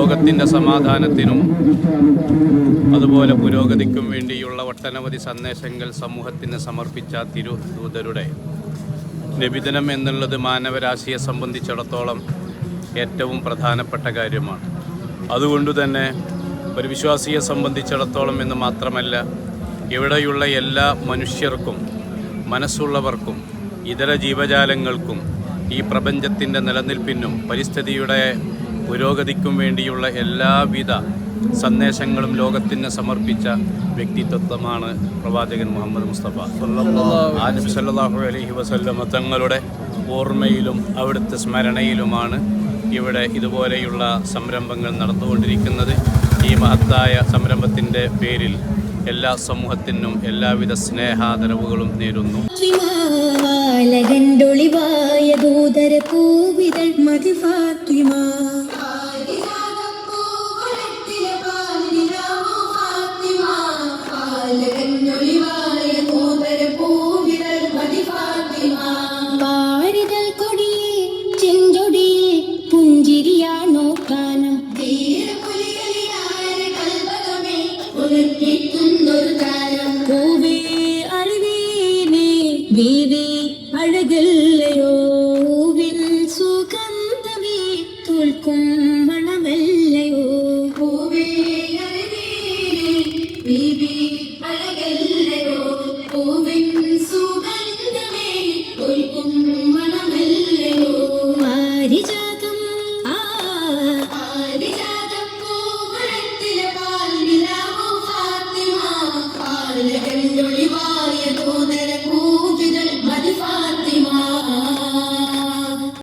ലോകത്തിൻ്റെ സമാധാനത്തിനും അതുപോലെ പുരോഗതിക്കും വേണ്ടിയുള്ള ഒട്ടനവധി സന്ദേശങ്ങൾ സമൂഹത്തിന് സമർപ്പിച്ച തിരുദൂതരുടെ നബിദിനം എന്നുള്ളത് മാനവരാശിയെ സംബന്ധിച്ചിടത്തോളം ഏറ്റവും പ്രധാനപ്പെട്ട കാര്യമാണ്. അതുകൊണ്ടുതന്നെ ഒരു വിശ്വാസിയെ സംബന്ധിച്ചിടത്തോളം എന്ന് മാത്രമല്ല, ഇവിടെയുള്ള എല്ലാ മനുഷ്യർക്കും, മനസ്സുള്ളവർക്കും, ഇതര ജീവജാലങ്ങൾക്കും ഈ പ്രപഞ്ചത്തിൻ്റെ നിലനിൽപ്പിനും പരിസ്ഥിതിയുടെ പുരോഗതിക്കും വേണ്ടിയുള്ള എല്ലാവിധ സന്ദേശങ്ങളും ലോകത്തിന് സമർപ്പിച്ച വ്യക്തിത്വമാണ് പ്രവാചകൻ മുഹമ്മദ് മുസ്തഫ നബി സല്ലല്ലാഹു അലൈഹി വസല്ലമ. തങ്ങളുടെ ഓർമ്മയിലും അവിടുത്തെ സ്മരണയിലുമാണ് ഇവിടെ ഇതുപോലെയുള്ള സംരംഭങ്ങൾ നടന്നുകൊണ്ടിരിക്കുന്നത്. ഈ മഹത്തായ സംരംഭത്തിൻ്റെ പേരിൽ എല്ലാ സമൂഹത്തിനും എല്ലാവിധ സ്നേഹാദരവുകളും നേരുന്നു. അഴകല്ലയോ വിൻ സുഗന്ധമേ തോൽക്കും മണമല്ലയോ പൂവേ അഴകല്ലയോ പൂവിൻ സുഗന്ധമേ തോൽക്കും മണമല്ലയോ പാരിജാതം പൂവനത്തിലെ പാൽ നിലാവോ ഫാത്തിമ